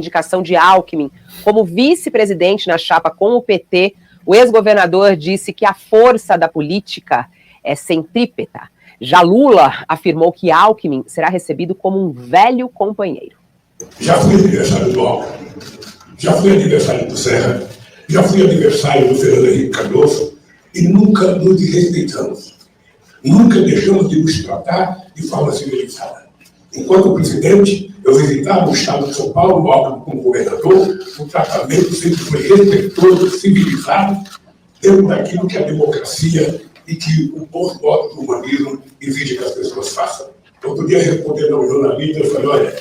indicação de Alckmin como vice-presidente na chapa com o PT, o ex-governador disse que a força da política é centrípeta. Já Lula afirmou que Alckmin será recebido como um velho companheiro. Já fui aniversário do Alckmin, já fui aniversário do Serra, já fui aniversário do Fernando Henrique Cardoso e nunca nos desrespeitamos. Nunca deixamos de nos tratar de forma civilizada. Enquanto presidente, eu visitava o estado de São Paulo, o Alckmin como governador, o tratamento sempre foi respeitoso, civilizado, dentro daquilo que a democracia e que o bom modo do humanismo exige que as pessoas façam. Eu podia responder ao jornalista, eu falei, olha,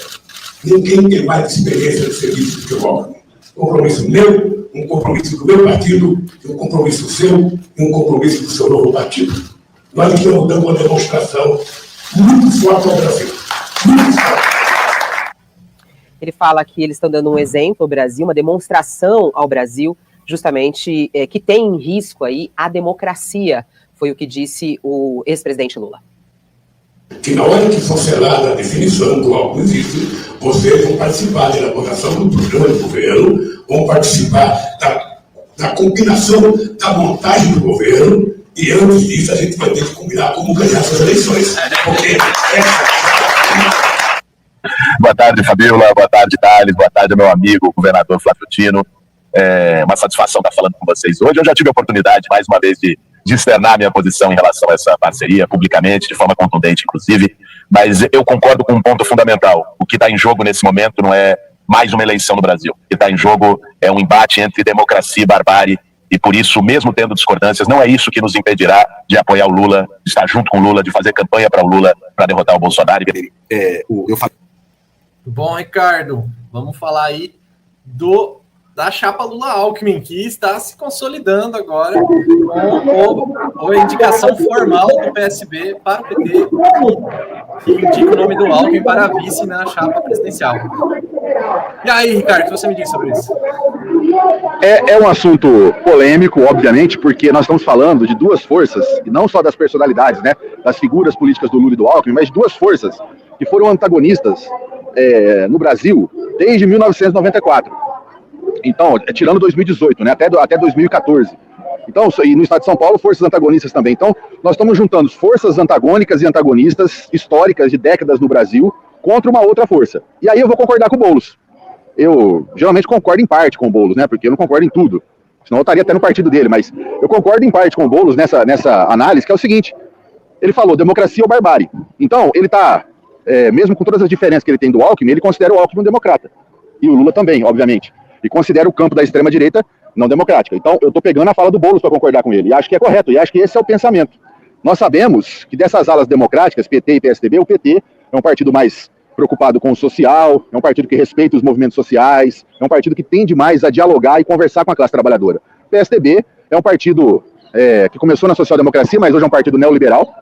ninguém tem mais experiência de serviço do que o Alckmin. Um compromisso meu, um compromisso do meu partido, um compromisso seu e um compromisso do seu novo partido. Nós estamos dando uma demonstração muito forte ao Brasil. Muito forte. Ele fala que eles estão dando um exemplo ao Brasil, uma demonstração ao Brasil, justamente que tem em risco aí a democracia, foi o que disse o ex-presidente Lula. Que na hora que for selada a definição do Alckmin existe, vocês vão participar da elaboração do programa de governo, vão participar da combinação da montagem do governo, e antes disso a gente vai ter que combinar como ganhar essas eleições. Porque Boa tarde, Fabíola. Boa tarde, Thales. Boa tarde, meu amigo, governador Flávio Dino. É uma satisfação estar falando com vocês hoje. Eu já tive a oportunidade, mais uma vez, de externar minha posição em relação a essa parceria, publicamente, de forma contundente, inclusive. Mas eu concordo com um ponto fundamental. O que está em jogo nesse momento não é mais uma eleição no Brasil. O que está em jogo é um embate entre democracia e barbárie. E por isso, mesmo tendo discordâncias, não é isso que nos impedirá de apoiar o Lula, de estar junto com o Lula, de fazer campanha para o Lula, para derrotar o Bolsonaro. Bom, Ricardo, vamos falar aí da chapa Lula-Alckmin, que está se consolidando agora com a indicação formal do PSB para o PT, que indica o nome do Alckmin para vice na chapa presidencial. E aí, Ricardo, o que você me diz sobre isso? É um assunto polêmico, obviamente, porque nós estamos falando de duas forças, e não só das personalidades, né, das figuras políticas do Lula e do Alckmin, mas de duas forças que foram antagonistas no Brasil desde 1994. Então, tirando 2018, né, até 2014. Então, e no estado de São Paulo, forças antagonistas também. Então, nós estamos juntando forças antagônicas e antagonistas históricas de décadas no Brasil contra uma outra força. E aí eu vou concordar com o Boulos. Eu geralmente concordo em parte com o Boulos, né, porque eu não concordo em tudo. Senão eu estaria até no partido dele, mas eu concordo em parte com o Boulos nessa análise, que é o seguinte: ele falou democracia ou barbárie. Então, ele está, mesmo com todas as diferenças que ele tem do Alckmin, ele considera o Alckmin um democrata. E o Lula também, obviamente. E considera o campo da extrema-direita não democrática. Então, eu estou pegando a fala do Boulos para concordar com ele. E acho que é correto, e acho que esse é o pensamento. Nós sabemos que dessas alas democráticas, PT e PSDB, o PT é um partido mais preocupado com o social, é um partido que respeita os movimentos sociais, é um partido que tende mais a dialogar e conversar com a classe trabalhadora. O PSDB é um partido que começou na social-democracia, mas hoje é um partido neoliberal.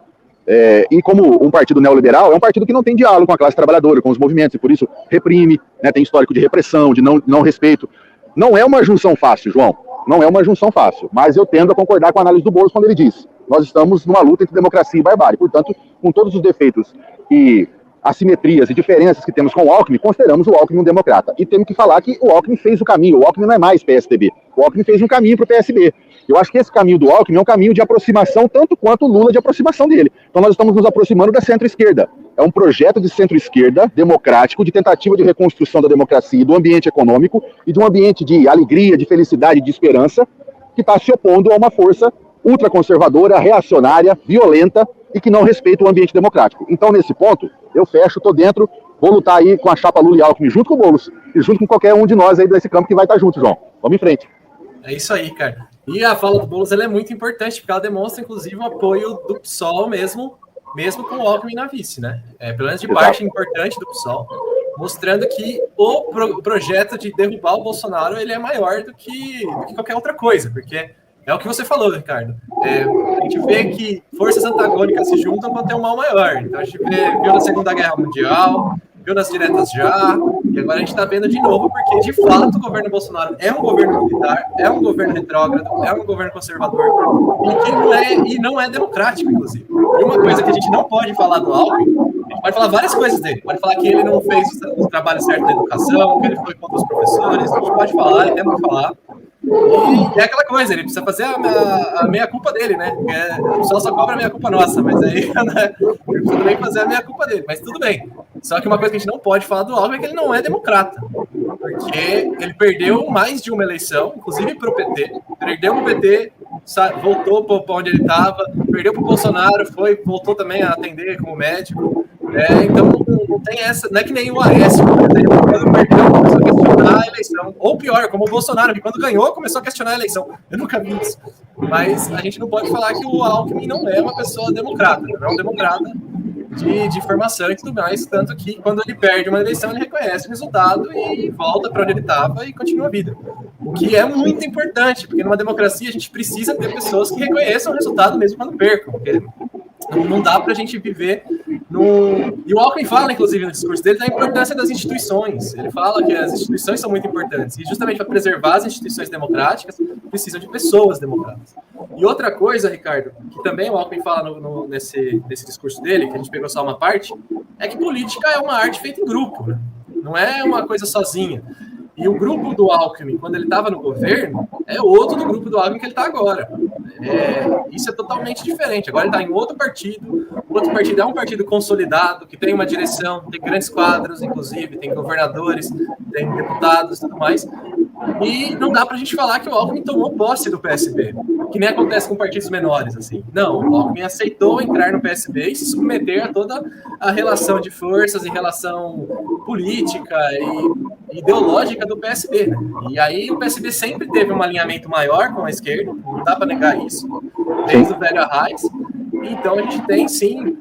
E como um partido neoliberal, é um partido que não tem diálogo com a classe trabalhadora, com os movimentos, e por isso reprime, né, tem histórico de repressão, de não respeito. Não é uma junção fácil, João, não é uma junção fácil, mas eu tendo a concordar com a análise do Boulos quando ele diz: nós estamos numa luta entre democracia e barbárie. Portanto, com todos os defeitos e assimetrias e diferenças que temos com o Alckmin, consideramos o Alckmin um democrata. E temos que falar que o Alckmin fez o caminho, o Alckmin não é mais PSDB, o Alckmin fez um caminho para o PSB. Eu acho que esse caminho do Alckmin é um caminho de aproximação, tanto quanto o Lula de aproximação dele. Então nós estamos nos aproximando da centro-esquerda. É um projeto de centro-esquerda, democrático, de tentativa de reconstrução da democracia e do ambiente econômico, e de um ambiente de alegria, de felicidade, de esperança, que está se opondo a uma força ultraconservadora, reacionária, violenta, e que não respeita o ambiente democrático. Então, nesse ponto, eu fecho, estou dentro, vou lutar aí com a chapa Lula e Alckmin, junto com o Boulos, e junto com qualquer um de nós aí desse campo que vai estar junto, João. Vamos em frente. É isso aí, cara. E a fala do Boulos ela é muito importante, porque ela demonstra, inclusive, o apoio do PSOL mesmo com o Alckmin na vice, né? Pelo menos de parte importante do PSOL, mostrando que o projeto de derrubar o Bolsonaro ele é maior do que qualquer outra coisa, porque é o que você falou, Ricardo. A gente vê que forças antagônicas se juntam quando tem um mal maior. Então a gente viu na Segunda Guerra Mundial, viu nas diretas já, e agora a gente está vendo de novo, porque de fato o governo Bolsonaro é um governo militar, é um governo retrógrado, é um governo conservador, e que não é democrático, inclusive. E uma coisa que a gente não pode falar do Alckmin, a gente Pode falar várias coisas dele. Pode falar que ele não fez o trabalho certo da educação, que ele foi contra os professores. A gente pode falar, ele tem que falar. E é aquela coisa, ele precisa fazer a meia-culpa dele, né? O pessoal só cobra a meia-culpa nossa, mas aí né, ele precisa também fazer a meia-culpa dele. Mas tudo bem. Só que uma coisa que a gente não pode falar do Alckmin é que ele não é democrata. Porque ele perdeu mais de uma eleição, inclusive para o PT. Perdeu para o PT, voltou para onde ele estava, perdeu para o Bolsonaro, voltou também a atender como médico. Então não tem essa, não é que nem o Aécio, quando perdeu, começou a questionar a eleição. Ou pior, como o Bolsonaro, que quando ganhou, começou a questionar a eleição. Eu nunca vi isso. Mas a gente não pode falar que o Alckmin não é uma pessoa democrata, não é um democrata de formação e tudo mais, tanto que quando ele perde uma eleição, ele reconhece o resultado e volta para onde ele estava e continua a vida. O que é muito importante, porque numa democracia a gente precisa ter pessoas que reconheçam o resultado mesmo quando percam, porque não dá para a gente viver no... E o Alckmin fala, inclusive, no discurso dele, da importância das instituições. Ele fala que as instituições são muito importantes, e justamente para preservar as instituições democráticas, precisam de pessoas democráticas. E outra coisa, Ricardo, que também o Alckmin fala nesse discurso dele, que a gente pegou só uma parte, é que política é uma arte feita em grupo, né? Não é uma coisa sozinha. E o grupo do Alckmin, quando ele estava no governo, é outro do grupo do Alckmin que ele está agora. Isso é totalmente diferente. Agora ele está em outro partido. O outro partido é um partido consolidado, que tem uma direção, tem grandes quadros, inclusive, tem governadores, tem deputados e tudo mais. E não dá para a gente falar que o Alckmin tomou posse do PSB, que nem acontece com partidos menores, assim. Não, o Alckmin aceitou entrar no PSB e se submeter a toda a relação de forças e relação política e ideológica do PSB, né? E aí o PSB sempre teve um alinhamento maior com a esquerda, não dá para negar isso, desde o velho Arraes. Então a gente tem, sim,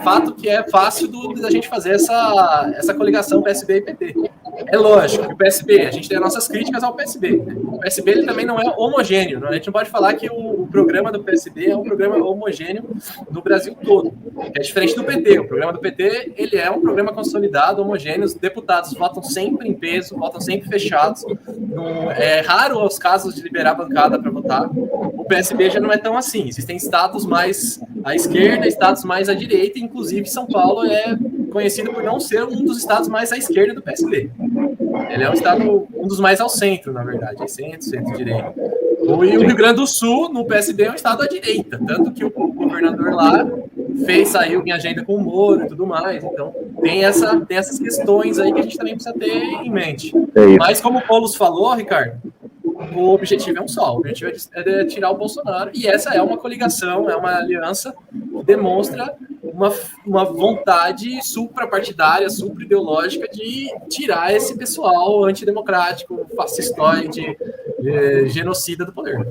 fato que é fácil da gente fazer essa coligação PSB e PT. É lógico que o PSB, a gente tem as nossas críticas ao PSB, né? O PSB ele também não é homogêneo, né? A gente não pode falar que o programa do PSB é um programa homogêneo no Brasil todo. É diferente do PT. O programa do PT ele é um programa consolidado, homogêneo. Os deputados votam sempre em peso, votam sempre fechados. É raro os casos de liberar a bancada para votar. O PSB já não é tão assim. Existem estados mais à esquerda, estados mais à direita, inclusive São Paulo é conhecido por não ser um dos estados mais à esquerda do PSB. Ele é um estado, um dos mais ao centro, na verdade, centro-direita. E o Rio Grande do Sul, no PSB, é um estado à direita, tanto que o governador lá saiu em agenda com o Moro e tudo mais. Então, tem essas questões aí que a gente também precisa ter em mente. Mas, como o Poulos falou, Ricardo, o objetivo é um só, o objetivo é tirar o Bolsonaro, e essa é uma coligação, é uma aliança que demonstra uma vontade suprapartidária, supra-ideológica de tirar esse pessoal antidemocrático, fascistoide, genocida do poder.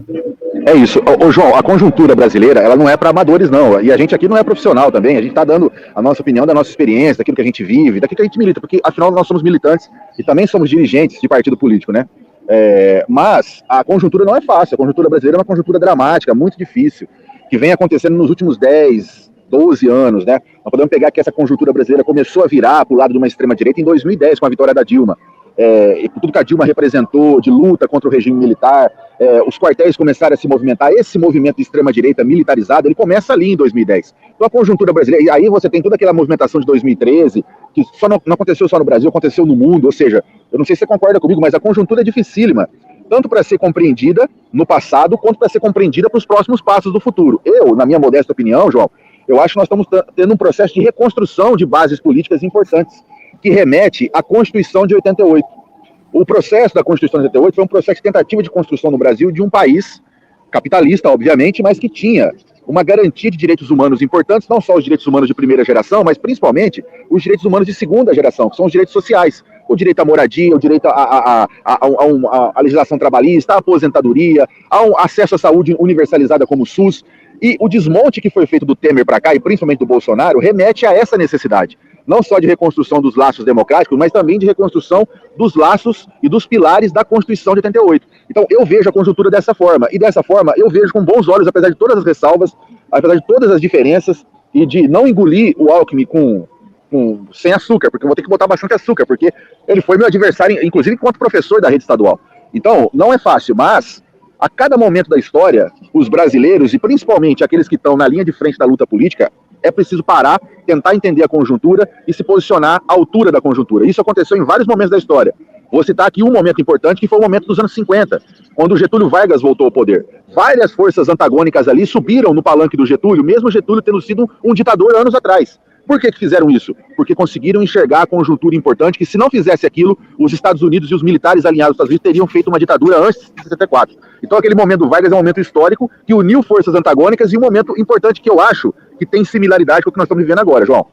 É isso. Ô, João, a conjuntura brasileira, ela não é para amadores, não. E a gente aqui não é profissional também. A gente está dando a nossa opinião da nossa experiência, daquilo que a gente vive, daquilo que a gente milita, porque, afinal, nós somos militantes e também somos dirigentes de partido político, né? Mas a conjuntura não é fácil. A conjuntura brasileira é uma conjuntura dramática, muito difícil, que vem acontecendo nos últimos 10, 12 anos, né? Nós podemos pegar que essa conjuntura brasileira começou a virar para o lado de uma extrema-direita em 2010, com a vitória da Dilma. E tudo que a Dilma representou de luta contra o regime militar, os quartéis começaram a se movimentar. Esse movimento de extrema-direita militarizado, ele começa ali em 2010. Então a conjuntura brasileira, e aí você tem toda aquela movimentação de 2013, que só não aconteceu só no Brasil, aconteceu no mundo. Ou seja, eu não sei se você concorda comigo, mas a conjuntura é dificílima, tanto para ser compreendida no passado, quanto para ser compreendida para os próximos passos do futuro. Eu, na minha modesta opinião, João, eu acho que nós estamos tendo um processo de reconstrução de bases políticas importantes, que remete à Constituição de 88. O processo da Constituição de 88 foi um processo de tentativa de construção no Brasil de um país capitalista, obviamente, mas que tinha uma garantia de direitos humanos importantes, não só os direitos humanos de primeira geração, mas principalmente os direitos humanos de segunda geração, que são os direitos sociais. O direito à moradia, o direito à legislação trabalhista, à aposentadoria, ao acesso à saúde universalizada como o SUS. E o desmonte que foi feito do Temer para cá, e principalmente do Bolsonaro, remete a essa necessidade. Não só de reconstrução dos laços democráticos, mas também de reconstrução dos laços e dos pilares da Constituição de 88. Então, eu vejo a conjuntura dessa forma. E dessa forma, eu vejo com bons olhos, apesar de todas as ressalvas, apesar de todas as diferenças, e de não engolir o Alckmin sem açúcar, porque eu vou ter que botar bastante açúcar, porque ele foi meu adversário, inclusive, enquanto professor da rede estadual. Então, não é fácil, mas a cada momento da história, os brasileiros, e principalmente aqueles que estão na linha de frente da luta política, é preciso parar, tentar entender a conjuntura e se posicionar à altura da conjuntura. Isso aconteceu em vários momentos da história. Vou citar aqui um momento importante, que foi o momento dos anos 50, quando o Getúlio Vargas voltou ao poder. Várias forças antagônicas ali subiram no palanque do Getúlio, mesmo o Getúlio tendo sido um ditador anos atrás. Por que fizeram isso? Porque conseguiram enxergar a conjuntura importante, que se não fizesse aquilo, os Estados Unidos e os militares alinhados aos Estados Unidos teriam feito uma ditadura antes de 64. Então aquele momento do Vargas é um momento histórico que uniu forças antagônicas e um momento importante que eu acho que tem similaridade com o que nós estamos vivendo agora, João.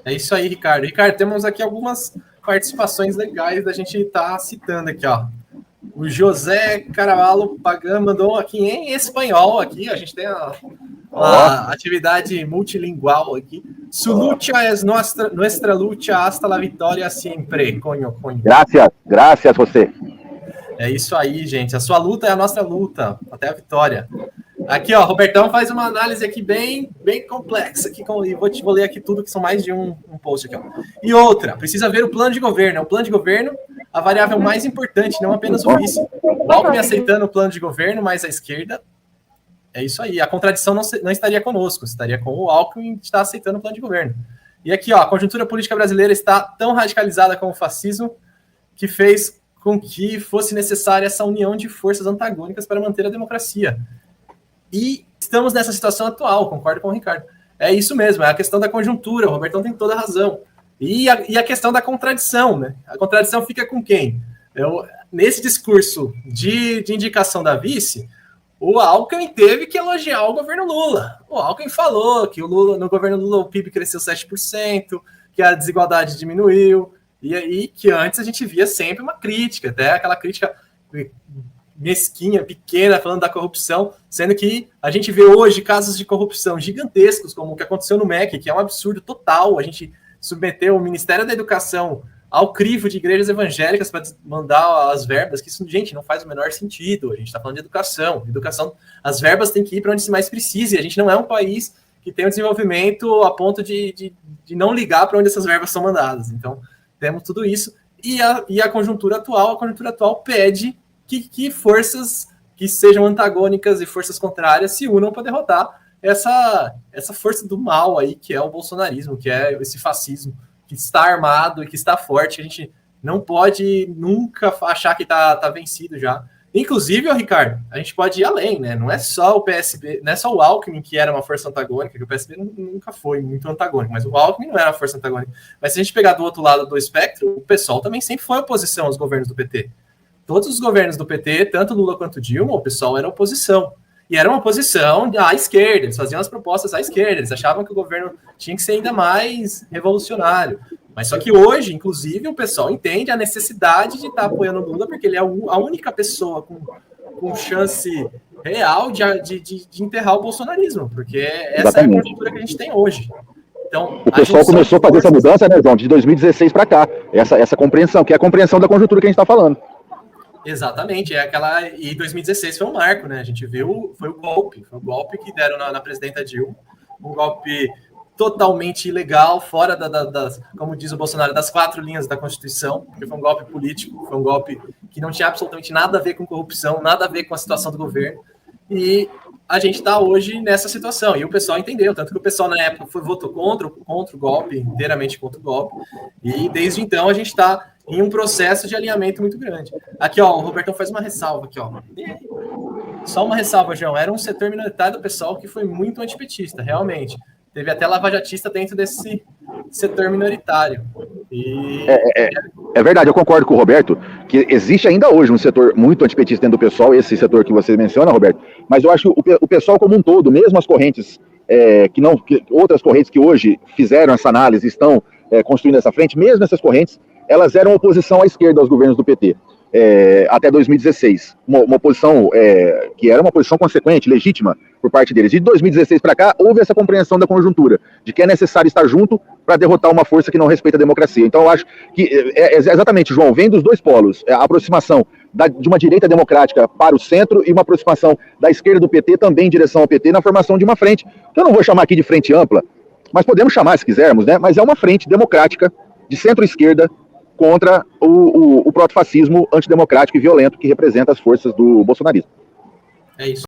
É isso aí, Ricardo. Ricardo, temos aqui algumas participações legais da gente estar citando aqui, ó. O José Caravalho Pagan mandou aqui em espanhol, aqui, a gente tem a atividade multilingual aqui. Su lucha es nuestra lucha hasta la victoria siempre, coño. Gracias, você. É isso aí, gente. A sua luta é a nossa luta, até a vitória. Aqui, ó, Robertão faz uma análise aqui bem complexa. Aqui, e vou ler aqui tudo, que são mais de um post aqui, ó. E outra, precisa ver o plano de governo. É o plano de governo a variável mais importante, não apenas o vice. O Alckmin aceitando o plano de governo, mais a esquerda. É isso aí. A contradição não estaria conosco, estaria com o Alckmin que está aceitando o plano de governo. E aqui, ó, a conjuntura política brasileira está tão radicalizada com o fascismo que fez com que fosse necessária essa união de forças antagônicas para manter a democracia. E estamos nessa situação atual, concordo com o Ricardo. É isso mesmo, é a questão da conjuntura, o Robertão tem toda a razão. E a questão da contradição, né? A contradição fica com quem? Nesse discurso de indicação da vice, o Alckmin teve que elogiar o governo Lula. O Alckmin falou que no governo Lula o PIB cresceu 7%, que a desigualdade diminuiu, e aí que antes a gente via sempre uma crítica, até aquela crítica mesquinha, pequena, falando da corrupção, sendo que a gente vê hoje casos de corrupção gigantescos, como o que aconteceu no MEC, que é um absurdo total. A gente submeteu o Ministério da Educação ao crivo de igrejas evangélicas para mandar as verbas, que isso, gente, não faz o menor sentido. A gente está falando de educação. As verbas têm que ir para onde se mais precisa, e a gente não é um país que tem um desenvolvimento a ponto de não ligar para onde essas verbas são mandadas. Então, temos tudo isso. E a conjuntura atual pede que forças que sejam antagônicas e forças contrárias se unam para derrotar essa força do mal aí, que é o bolsonarismo, que é esse fascismo, que está armado e que está forte. A gente não pode nunca achar que está vencido já. Inclusive, Ricardo, a gente pode ir além, né? Não é só o PSB, não é só o Alckmin que era uma força antagônica, que o PSB nunca foi muito antagônico, mas o Alckmin não era uma força antagônica. Mas se a gente pegar do outro lado do espectro, o PSOL também sempre foi oposição aos governos do PT. Todos os governos do PT, tanto Lula quanto Dilma, o PSOL era oposição. E era uma oposição à esquerda, eles faziam as propostas à esquerda, eles achavam que o governo tinha que ser ainda mais revolucionário. Mas só que hoje, inclusive, o pessoal entende a necessidade de estar apoiando o Lula, porque ele é a única pessoa com chance real de enterrar o bolsonarismo, porque essa é a conjuntura que a gente tem hoje. Então, o pessoal começou a fazer essa mudança, né, João, de 2016 para cá, essa compreensão, que é a compreensão da conjuntura que a gente está falando. Exatamente, e 2016 foi um marco, né? A gente viu, foi o golpe que deram na presidenta Dilma, um golpe totalmente ilegal, fora como diz o Bolsonaro, das 4 linhas da Constituição, porque foi um golpe político, foi um golpe que não tinha absolutamente nada a ver com corrupção, nada a ver com a situação do governo, e a gente está hoje nessa situação, e o pessoal entendeu, tanto que o pessoal na época votou contra o golpe, inteiramente contra o golpe, e desde então a gente está em um processo de alinhamento muito grande. Aqui, ó, o Robertão faz uma ressalva aqui, ó. Só uma ressalva, João. Era um setor minoritário do pessoal que foi muito antipetista, realmente. Teve até lavajatista dentro desse setor minoritário. É verdade, eu concordo com o Roberto, que existe ainda hoje um setor muito antipetista dentro do pessoal, esse setor que você menciona, Roberto, mas eu acho que o pessoal como um todo, mesmo as correntes, outras correntes que hoje fizeram essa análise, estão construindo essa frente, mesmo essas correntes, elas eram oposição à esquerda aos governos do PT, até 2016. Uma oposição que era uma posição consequente, legítima por parte deles. E de 2016 para cá, houve essa compreensão da conjuntura, de que é necessário estar junto para derrotar uma força que não respeita a democracia. Então eu acho que, exatamente, João, vem dos dois polos, a aproximação de uma direita democrática para o centro e uma aproximação da esquerda do PT também em direção ao PT na formação de uma frente, que eu não vou chamar aqui de frente ampla, mas podemos chamar se quisermos, né? Mas é uma frente democrática de centro-esquerda contra o protofascismo antidemocrático e violento que representa as forças do bolsonarismo. É isso.